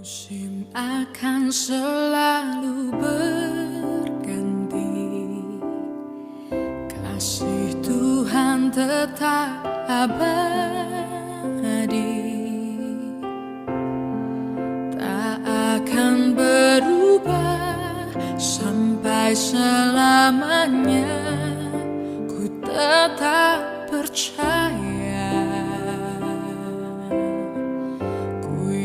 Musim akan selalu berganti, kasih Tuhan tetap abadi, tak akan berubah sampai selamanya. Ku tetap percaya,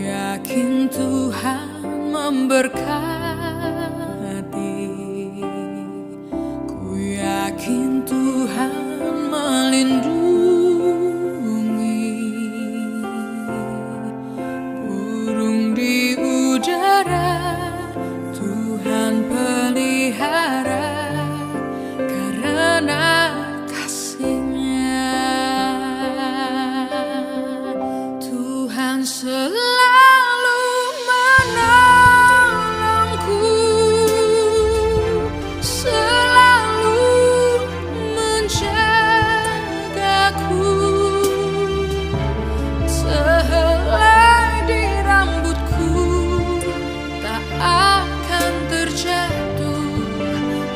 yakin Tuhan memberkati, ku yakin Tuhan melindungi. Burung di udara Tuhan pelihara karena kasih-Nya. Tuhan selalu menolongku, selalu menjagaku. Sehelai di rambutku tak akan terjatuh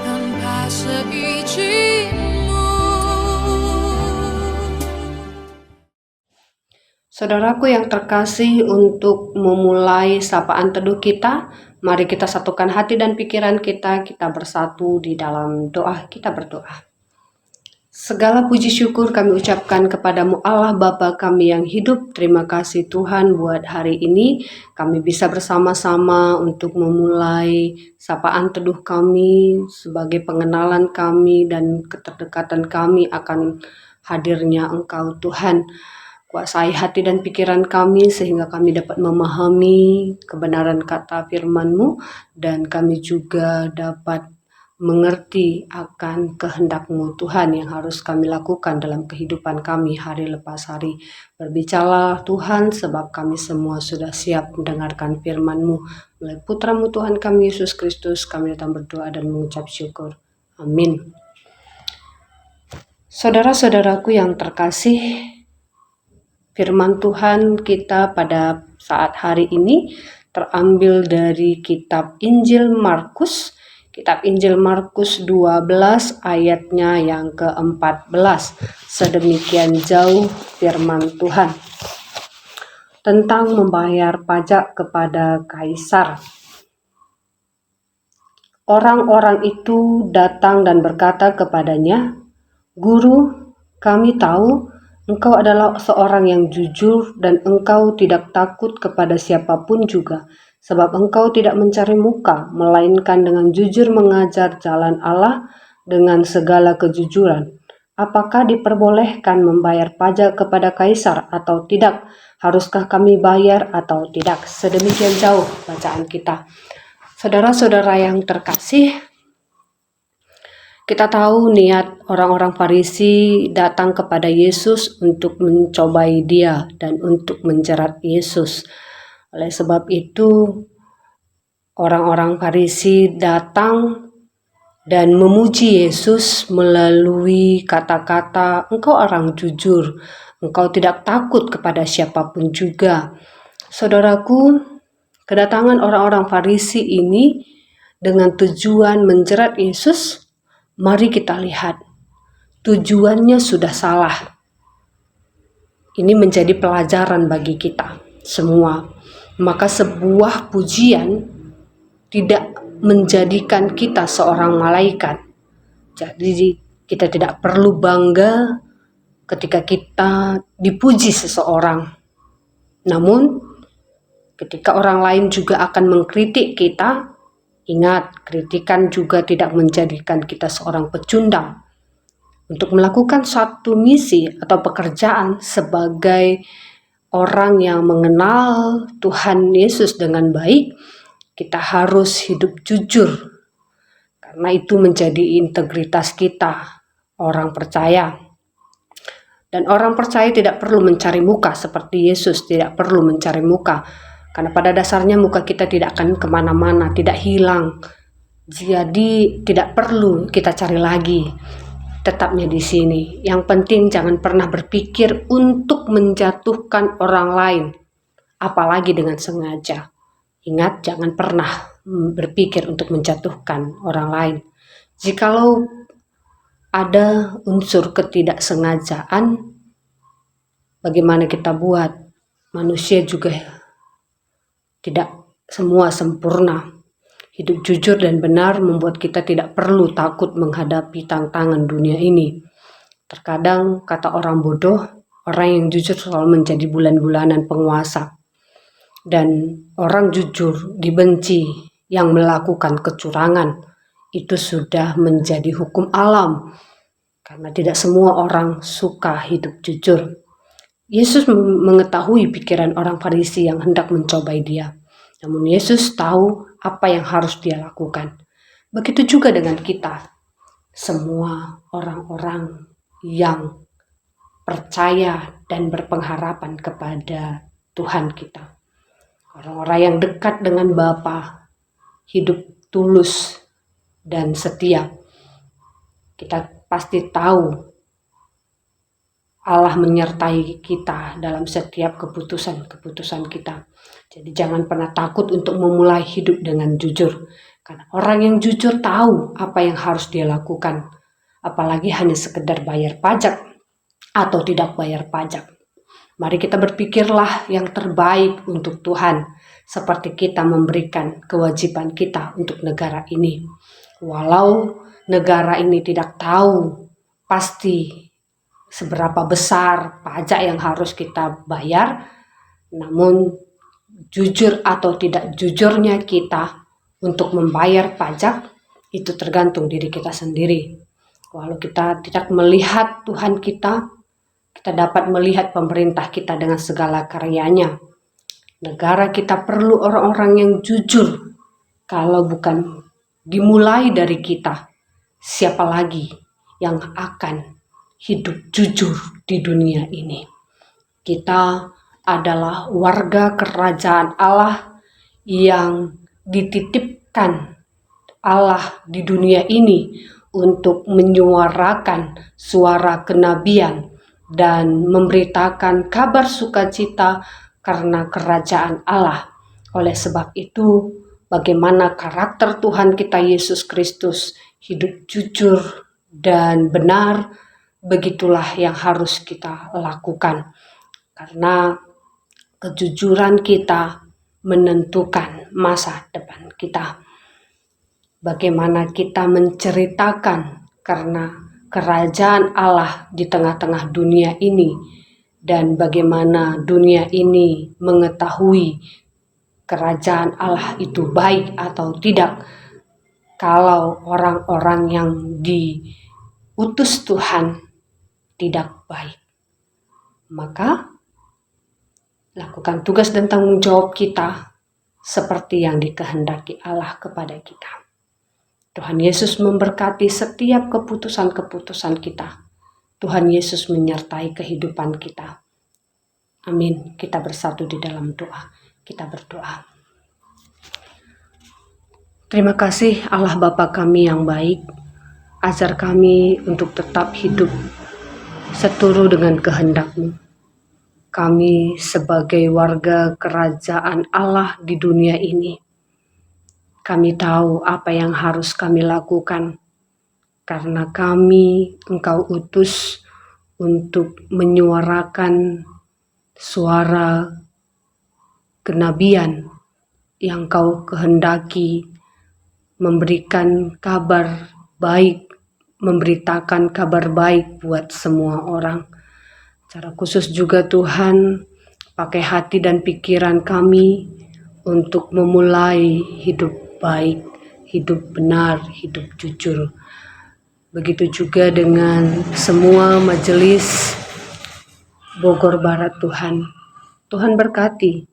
tanpa seizin-Mu. Saudaraku yang terkasih, untuk memulai sapaan teduh kita, mari kita satukan hati dan pikiran kita bersatu di dalam doa. Kita berdoa. Segala puji syukur kami ucapkan kepadamu Allah Bapa kami yang hidup. Terima kasih Tuhan buat hari ini kami bisa bersama-sama untuk memulai sapaan teduh kami sebagai pengenalan kami dan keterdekatan kami akan hadirnya Engkau Tuhan. Kuasai hati dan pikiran kami sehingga kami dapat memahami kebenaran kata firman-Mu dan kami juga dapat mengerti akan kehendak-Mu Tuhan yang harus kami lakukan dalam kehidupan kami hari lepas hari. Berbicaralah Tuhan, sebab kami semua sudah siap mendengarkan firman-Mu. Melalui Putra-Mu Tuhan kami Yesus Kristus kami datang berdoa dan mengucap syukur. Amin. Saudara-saudaraku yang terkasih, firman Tuhan kita pada saat hari ini terambil dari kitab Injil Markus, kitab Injil Markus 12 ayatnya yang ke-14. Sedemikian jauh firman Tuhan tentang membayar pajak kepada kaisar. Orang-orang itu datang dan berkata kepadanya, "Guru, kami tahu Engkau adalah seorang yang jujur dan Engkau tidak takut kepada siapapun juga, sebab Engkau tidak mencari muka, melainkan dengan jujur mengajar jalan Allah dengan segala kejujuran. Apakah diperbolehkan membayar pajak kepada kaisar atau tidak? Haruskah kami bayar atau tidak?" Sedemikian jauh bacaan kita. Saudara-saudara yang terkasih, kita tahu niat orang-orang Farisi datang kepada Yesus untuk mencobai Dia dan untuk menjerat Yesus. Oleh sebab itu, orang-orang Farisi datang dan memuji Yesus melalui kata-kata, "Engkau orang jujur, Engkau tidak takut kepada siapapun juga." Saudaraku, kedatangan orang-orang Farisi ini dengan tujuan menjerat Yesus. Mari kita lihat, tujuannya sudah salah. Ini menjadi pelajaran bagi kita semua. Maka sebuah pujian tidak menjadikan kita seorang malaikat. Jadi kita tidak perlu bangga ketika kita dipuji seseorang. Namun ketika orang lain juga akan mengkritik kita, ingat, kritikan juga tidak menjadikan kita seorang pecundang. Untuk melakukan suatu misi atau pekerjaan sebagai orang yang mengenal Tuhan Yesus dengan baik, kita harus hidup jujur. Karena itu menjadi integritas kita, orang percaya. Dan orang percaya tidak perlu mencari muka seperti Yesus, tidak perlu mencari muka. Karena pada dasarnya muka kita tidak akan kemana-mana, tidak hilang. Jadi tidak perlu kita cari lagi, tetapnya di sini. Yang penting jangan pernah berpikir untuk menjatuhkan orang lain, apalagi dengan sengaja. Ingat, jangan pernah berpikir untuk menjatuhkan orang lain. Jikalau ada unsur ketidaksengajaan, bagaimana kita buat? Manusia juga tidak semua sempurna. Hidup jujur dan benar membuat kita tidak perlu takut menghadapi tantangan dunia ini. Terkadang kata orang bodoh, orang yang jujur selalu menjadi bulan-bulanan penguasa. Dan orang jujur dibenci yang melakukan kecurangan. Itu sudah menjadi hukum alam. Karena tidak semua orang suka hidup jujur. Yesus mengetahui pikiran orang Farisi yang hendak mencobai dia. Namun Yesus tahu apa yang harus dia lakukan. Begitu juga dengan kita. Semua orang-orang yang percaya dan berpengharapan kepada Tuhan kita. Orang-orang yang dekat dengan Bapa, hidup tulus dan setia. Kita pasti tahu Allah menyertai kita dalam setiap keputusan-keputusan kita. Jadi jangan pernah takut untuk memulai hidup dengan jujur. Karena orang yang jujur tahu apa yang harus dia lakukan. Apalagi hanya sekedar bayar pajak atau tidak bayar pajak. Mari kita berpikirlah yang terbaik untuk Tuhan. Seperti kita memberikan kewajiban kita untuk negara ini. Walau negara ini tidak tahu pasti seberapa besar pajak yang harus kita bayar, namun jujur atau tidak jujurnya kita untuk membayar pajak itu tergantung diri kita sendiri. Walau kita tidak melihat Tuhan kita dapat melihat pemerintah kita dengan segala karyanya. Negara kita perlu orang-orang yang jujur. Kalau bukan dimulai dari kita, siapa lagi yang akan hidup jujur di dunia ini? Kita adalah warga kerajaan Allah yang dititipkan Allah di dunia ini untuk menyuarakan suara kenabian dan memberitakan kabar sukacita karena kerajaan Allah. Oleh sebab itu, bagaimana karakter Tuhan kita Yesus Kristus, hidup jujur dan benar, begitulah yang harus kita lakukan. Karena kejujuran kita menentukan masa depan kita. Bagaimana kita menceritakan karena kerajaan Allah di tengah-tengah dunia ini, dan bagaimana dunia ini mengetahui kerajaan Allah itu baik atau tidak. Kalau orang-orang yang diutus Tuhan tidak baik, maka lakukan tugas dan tanggung jawab kita seperti yang dikehendaki Allah kepada kita. Tuhan Yesus memberkati setiap keputusan-keputusan kita. Tuhan Yesus menyertai kehidupan kita. Amin. Kita bersatu di dalam doa. Kita berdoa. Terima kasih Allah Bapa kami yang baik. Ajar kami untuk tetap hidup seturut dengan kehendak-Mu. Kami sebagai warga kerajaan Allah di dunia ini, kami tahu apa yang harus kami lakukan, karena kami Engkau utus untuk menyuarakan suara kenabian yang Kau kehendaki, memberikan kabar baik, memberitakan kabar baik buat semua orang. Secara khusus juga Tuhan, pakai hati dan pikiran kami untuk memulai hidup baik, hidup benar, hidup jujur. Begitu juga dengan semua majelis Bogor Barat Tuhan. Tuhan berkati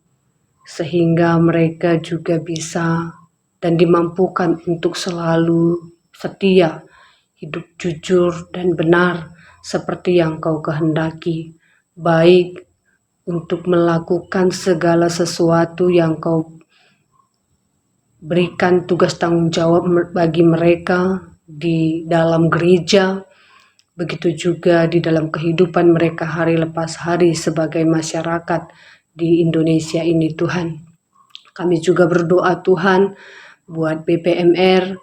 sehingga mereka juga bisa dan dimampukan untuk selalu setia, hidup jujur dan benar seperti yang Kau kehendaki, baik untuk melakukan segala sesuatu yang Kau berikan tugas tanggung jawab bagi mereka di dalam gereja, begitu juga di dalam kehidupan mereka hari lepas hari sebagai masyarakat di Indonesia ini Tuhan. Kami juga berdoa Tuhan buat BPMR,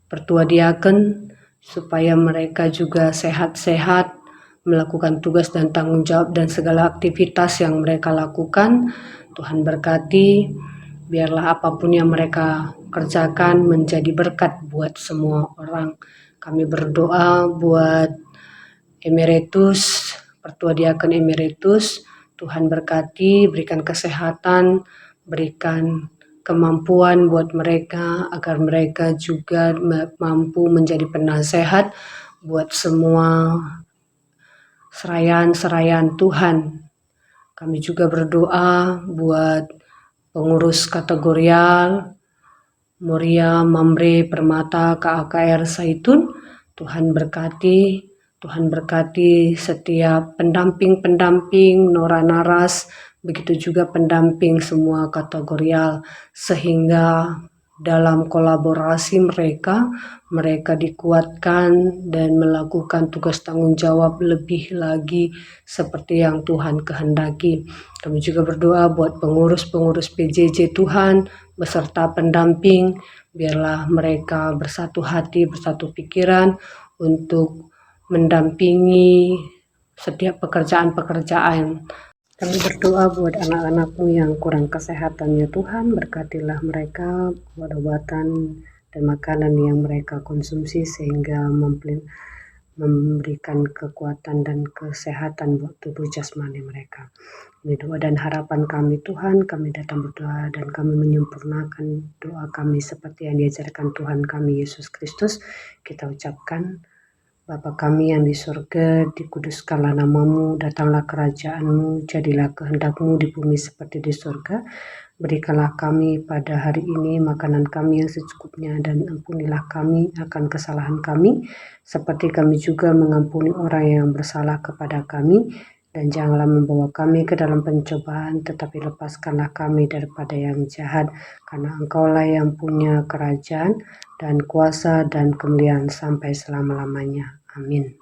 Pertua Diaken, supaya mereka juga sehat-sehat, melakukan tugas dan tanggung jawab dan segala aktivitas yang mereka lakukan. Tuhan berkati, biarlah apapun yang mereka kerjakan menjadi berkat buat semua orang. Kami berdoa buat Emeritus, Pertua Diaken Emeritus, Tuhan berkati, berikan kesehatan, berikan kemampuan buat mereka agar mereka juga mampu menjadi penasehat buat semua serayaan-serayaan Tuhan. Kami juga berdoa buat pengurus kategorial, Muria Mamre Permata KAKR Saitun. Tuhan berkati setiap pendamping-pendamping Nora Naras, begitu juga pendamping semua kategorial, sehingga dalam kolaborasi mereka dikuatkan dan melakukan tugas tanggung jawab lebih lagi seperti yang Tuhan kehendaki. Kami juga berdoa buat pengurus-pengurus PJJ Tuhan beserta pendamping, biarlah mereka bersatu hati, bersatu pikiran untuk mendampingi setiap pekerjaan-pekerjaan. Kami berdoa buat anak-anakmu yang kurang kesehatannya Tuhan, berkatilah mereka buat obatan dan makanan yang mereka konsumsi sehingga memberikan kekuatan dan kesehatan buat tubuh jasmani mereka. Ini doa dan harapan kami Tuhan, kami datang berdoa dan kami menyempurnakan doa kami seperti yang diajarkan Tuhan kami Yesus Kristus. Kita ucapkan, Bapa kami yang di surga, dikuduskanlah namamu, datanglah kerajaanmu, jadilah kehendakmu di bumi seperti di surga. Berikanlah kami pada hari ini makanan kami yang secukupnya, dan ampunilah kami akan kesalahan kami, seperti kami juga mengampuni orang yang bersalah kepada kami. Dan janganlah membawa kami ke dalam pencobaan, tetapi lepaskanlah kami daripada yang jahat, karena Engkaulah yang punya kerajaan dan kuasa dan kemuliaan sampai selama-lamanya. Amin.